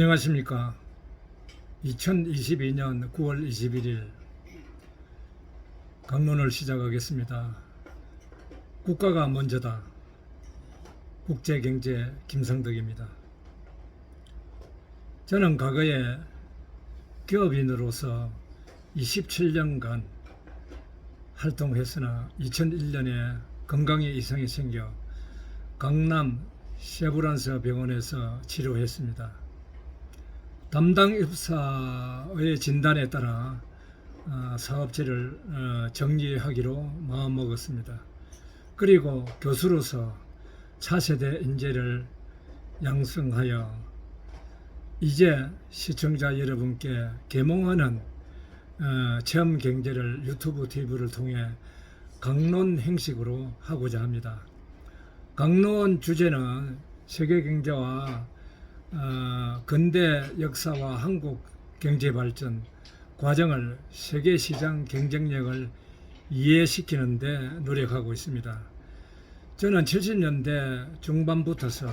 안녕하십니까. 2022년 9월 21일 강론을 시작하겠습니다. 국가가 먼저다. 국제경제 김성덕입니다. 저는 과거에 기업인으로서 27년간 활동했으나 2001년에 건강에 이상이 생겨 강남 쉐브란스 병원에서 치료했습니다. 담당 입사의 진단에 따라 사업체를 정리하기로 마음먹었습니다. 그리고 교수로서 차세대 인재를 양성하여 이제 시청자 여러분께 계몽하는 체험 경제를 유튜브 TV를 통해 강론 형식으로 하고자 합니다. 강론 주제는 세계 경제와 근대 역사와 한국 경제 발전 과정을 세계 시장 경쟁력을 이해시키는 데 노력하고 있습니다. 저는 70년대 중반부터서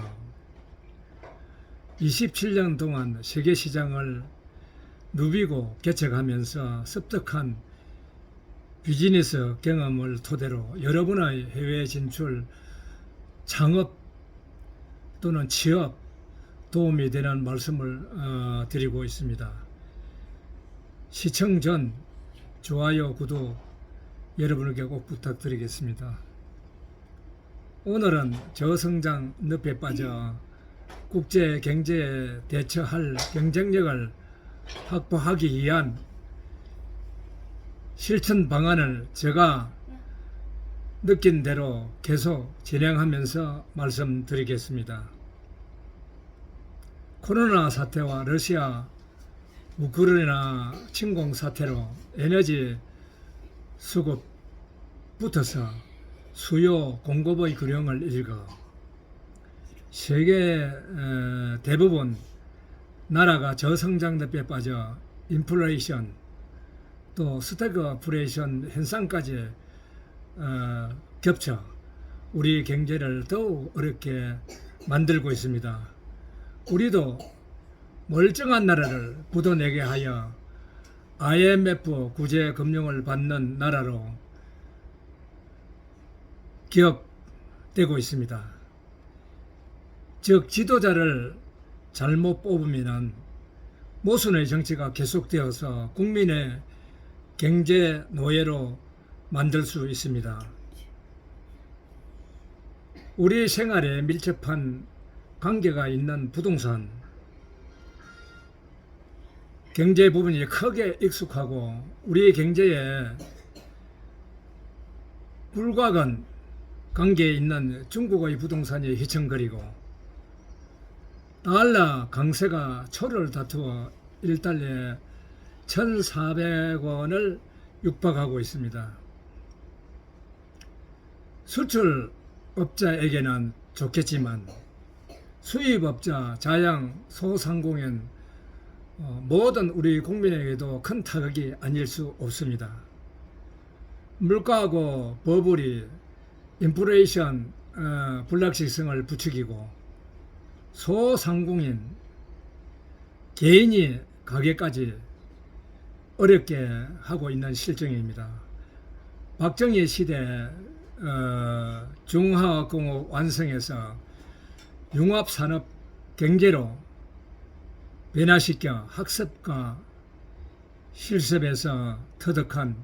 27년 동안 세계 시장을 누비고 개척하면서 습득한 비즈니스 경험을 토대로 여러분의 해외 진출, 창업 또는 취업 도움이 되는 말씀을 드리고 있습니다. 시청 전 좋아요, 구독 여러분에게 꼭 부탁드리겠습니다. 오늘은 저성장 늪에 빠져 국제 경제에 대처할 경쟁력을 확보하기 위한 실천 방안을 제가 느낀 대로 계속 진행하면서 말씀드리겠습니다. 코로나 사태와 러시아 우크라이나 침공 사태로 에너지 수급 붙어서 수요 공급의 균형을 잃고 세계 대부분 나라가 저성장 늪에 빠져 인플레이션 또 스태그플레이션 현상까지 겹쳐 우리 경제를 더욱 어렵게 만들고 있습니다. 우리도 멀쩡한 나라를 부도내게 하여 IMF 구제 금융을 받는 나라로 기억되고 있습니다. 즉 지도자를 잘못 뽑으면 모순의 정치가 계속되어서 국민의 경제 노예로 만들 수 있습니다. 우리 생활에 밀접한 관계가 있는 부동산 경제 부분이 크게 익숙하고 우리 경제에 불과한 관계에 있는 중국의 부동산이 휘청거리고 달러 강세가 초를 다투어 1달러에 1,400원을 육박하고 있습니다. 수출업자에게는 좋겠지만 수입업자, 자영, 소상공인 모든 우리 국민에게도 큰 타격이 아닐 수 없습니다. 물가하고 버블이 인플레이션 불확실성을 부추기고 소상공인 개인이 가게까지 어렵게 하고 있는 실정입니다. 박정희 시대 중화공업 완성해서 융합산업 경제로 변화시켜 학습과 실습에서 터득한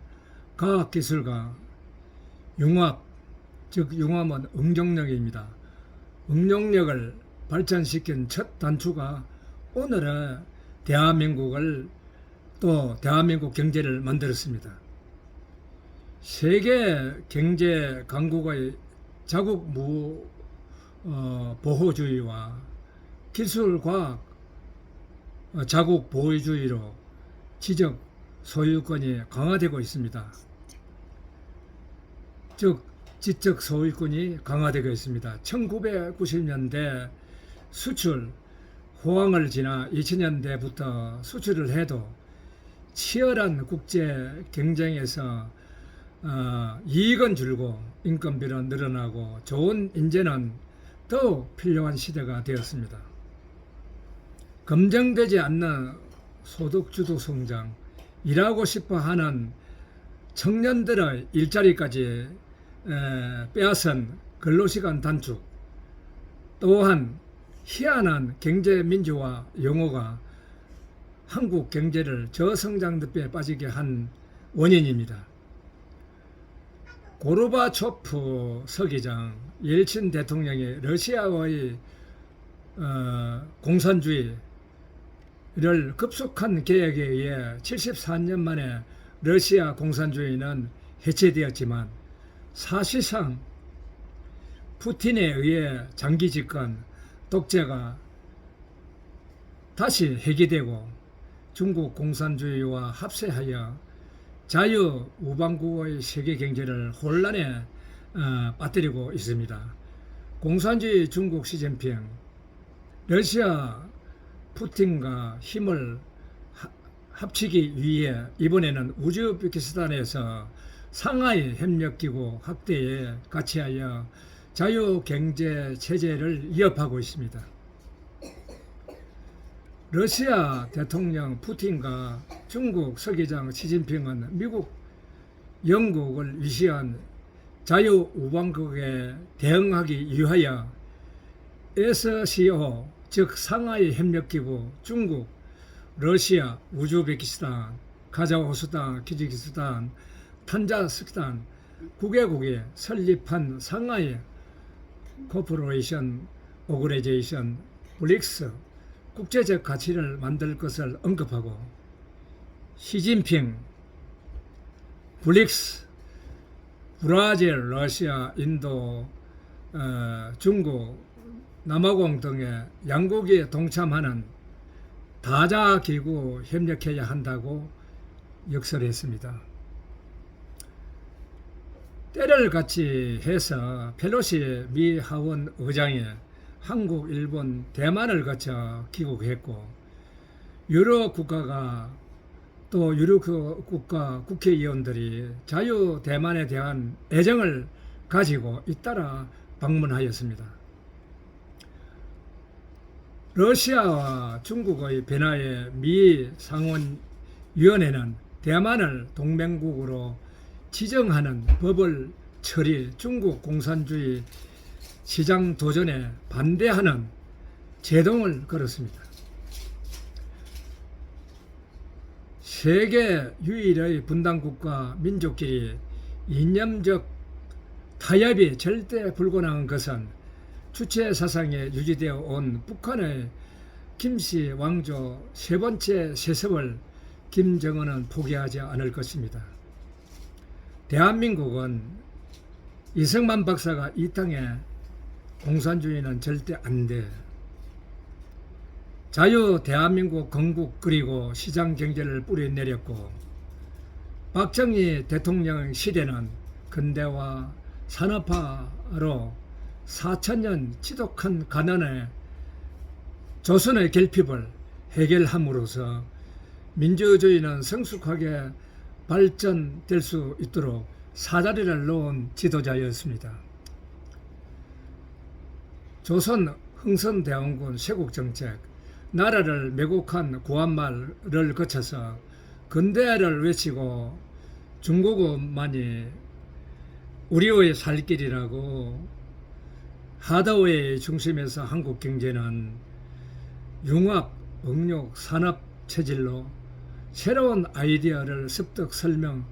과학기술과 융합, 즉 융합은 응용력입니다. 응용력을 발전시킨 첫 단추가 오늘의 대한민국을 또 대한민국 경제를 만들었습니다. 세계 경제 강국의 자국 보호주의와 기술과학 자국 보호주의로 지적 소유권이 강화되고 있습니다. 즉 지적 소유권이 강화되고 있습니다. 1990년대 수출 호황을 지나 2000년대부터 수출을 해도 치열한 국제 경쟁에서 이익은 줄고 인건비는 늘어나고 좋은 인재는 더욱 필요한 시대가 되었습니다. 검증되지 않는 소득주도 성장, 일하고 싶어 하는 청년들의 일자리까지 빼앗은 근로시간 단축, 또한 희한한 경제민주화 용어가 한국 경제를 저성장 늪에 빠지게 한 원인입니다. 고르바초프 서기장, 옐친 대통령이 러시아의 공산주의를 급속한 개혁에 의해 74년 만에 러시아 공산주의는 해체되었지만 사실상 푸틴에 의해 장기 집권 독재가 다시 해기되고 중국 공산주의와 합세하여 자유우방국의 세계 경제를 혼란에 빠뜨리고 있습니다. 공산주의 중국 시진핑, 러시아 푸틴과 힘을 합치기 위해 이번에는 우즈베키스탄에서 상하이 협력기구 확대에 같이하여 자유경제 체제를 위협하고 있습니다. 러시아 대통령 푸틴과 중국 서기장 시진핑은 미국, 영국을 위시한 자유우방국에 대응하기 위하여 SCO, 즉 상하이 협력기구, 중국, 러시아, 우즈베키스탄, 카자흐스탄, 키르기스탄, 탄자스탄 9개국이 설립한 상하이 코퍼레이션 오그레이제이션 브릭스 국제적 가치를 만들 것을 언급하고, 시진핑 브릭스, 브라질, 러시아, 인도, 중국, 남아공 등의 양국이 동참하는 다자기구 협력해야 한다고 역설했습니다. 때를 같이 해서 펠로시 미 하원 의장이 한국, 일본, 대만을 거쳐 귀국했고, 유럽 국가가 또 유럽 국가 국회의원들이 자유 대만에 대한 애정을 가지고 잇따라 방문하였습니다. 러시아와 중국의 변화에 미 상원위원회는 대만을 동맹국으로 지정하는 법을 처리, 중국 공산주의 시장 도전에 반대하는 제동을 걸었습니다. 세계 유일의 분단국가 민족끼리 이념적 타협이 절대 불가능한 것은 주체 사상에 유지되어 온 북한의 김씨 왕조 세 번째 세습을 김정은은 포기하지 않을 것입니다. 대한민국은 이승만 박사가 이 땅에 공산주의는 절대 안 돼, 자유 대한민국 건국 그리고 시장 경제를 뿌리내렸고, 박정희 대통령 시대는 근대화 산업화로 4천년 지독한 가난에 조선의 결핍을 해결함으로써 민주주의는 성숙하게 발전될 수 있도록 사다리를 놓은 지도자였습니다. 조선 흥선대원군 쇄국정책, 나라를 매국한 구한말을 거쳐서 근대화를 외치고 중국어만이 우리의 살 길이라고 하드웨어의 중심에서 한국 경제는 융합, 응용, 산업 체질로 새로운 아이디어를 습득, 설명,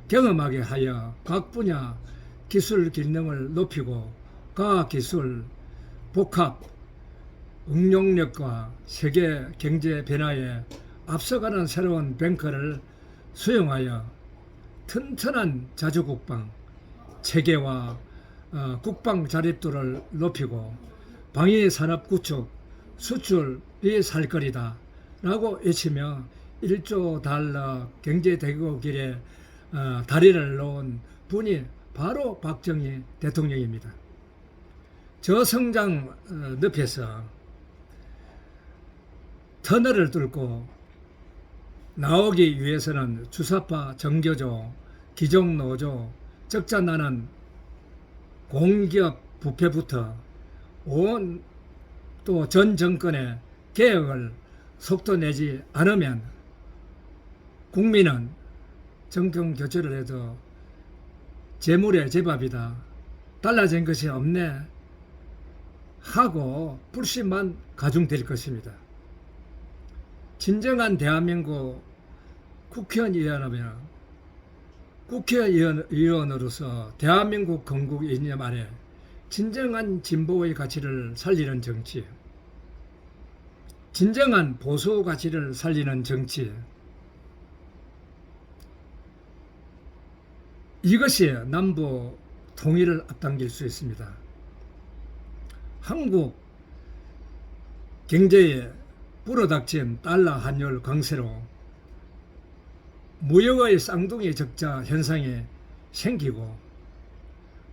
경험하게 하여 각 분야 기술 기능을 높이고 과학기술, 복합, 응용력과 세계 경제 변화에 앞서가는 새로운 뱅크를 수용하여 튼튼한 자주국방 체계와 국방 자립도를 높이고 방위산업 구축, 수출이 살 거리다 라고 외치며 1조 달러 경제대국 길에 다리를 놓은 분이 바로 박정희 대통령입니다. 저성장 늪에서 터널을 뚫고 나오기 위해서는 주사파 정교조, 기종노조, 적자 나는 공기업 부패부터 온 또 전 정권의 개혁을 속도 내지 않으면 국민은 정권 교체를 해도 재물의 제밥이다, 달라진 것이 없네 하고 불신만 가중될 것입니다. 진정한 대한민국 국회의원으로서 대한민국 건국 이념 아래 진정한 진보의 가치를 살리는 정치, 진정한 보수 가치를 살리는 정치, 이것이 남북 통일을 앞당길 수 있습니다. 한국 경제에 불어닥친 달러 환율 강세로 무역의 쌍둥이 적자 현상이 생기고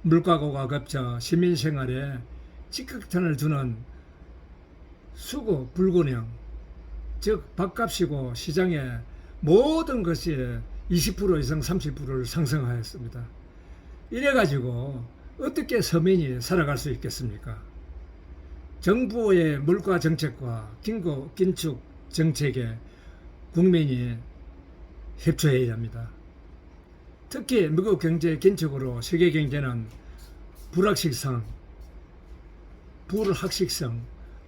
물가고가 급자 시민 생활에 직격탄을 주는 수구 불균형, 즉 밥값이고 시장의 모든 것이 20% 이상 30%를 상승하였습니다. 이래가지고 어떻게 서민이 살아갈 수 있겠습니까? 정부의 물가 정책과 긴축 정책에 국민이 협조해야 합니다. 특히 미국 경제 긴축으로 세계 경제는 불확실성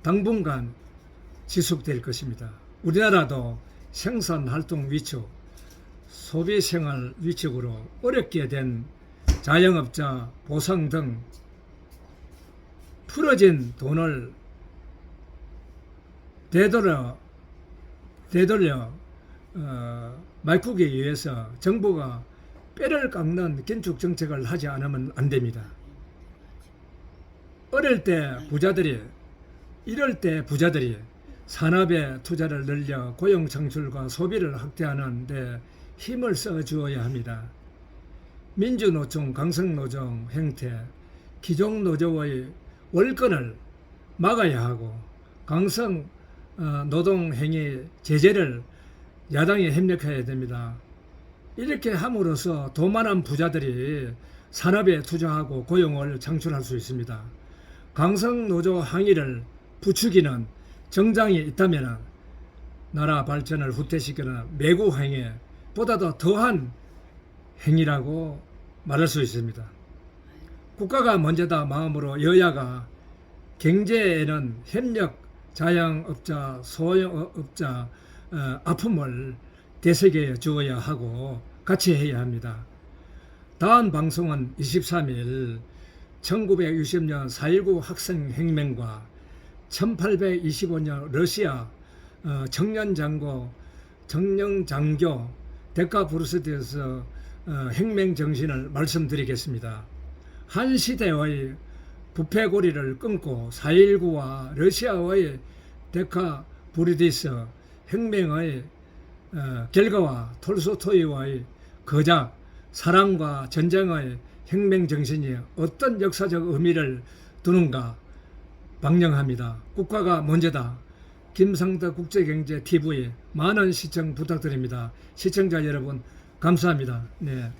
당분간 지속될 것입니다. 우리나라도 생산활동 위축, 소비생활 위축으로 어렵게 된 자영업자 보상 등 풀어진 돈을 되돌려 말국에 의해서 정부가 뼈를 깎는 긴축 정책을 하지 않으면 안 됩니다. 이럴 때 부자들이 산업에 투자를 늘려 고용 창출과 소비를 확대하는 데 힘을 써 주어야 합니다. 민주노총, 강성노조 행태, 기존 노조의 월권을 막아야 하고 강성 노동행위 제재를 야당이 협력해야 됩니다. 이렇게 함으로써 돈 많은 부자들이 산업에 투자하고 고용을 창출할 수 있습니다. 강성노조 항의를 부추기는 정당이 있다면 나라 발전을 후퇴시키는 매국 행위 보다도 더한 행위라고 말할 수 있습니다. 국가가 먼저다 마음으로 여야가 경제에는 협력, 자영업자, 소형업자 아픔을 대책에 주어야 하고 같이 해야 합니다. 다음 방송은 23일 1960년 4.19 학생혁명과 1825년 러시아 청년장교 데카부르스트에서 혁명 정신을 말씀드리겠습니다. 한 시대의 부패고리를 끊고 4.19와 러시아의 데카부르디스 혁명의 결과와 톨스토이와의 거작, 사랑과 전쟁의 혁명 정신이 어떤 역사적 의미를 두는가 방영합니다. 국가가 먼저다. 김상덕 국제경제TV 많은 시청 부탁드립니다. 시청자 여러분 감사합니다. 네.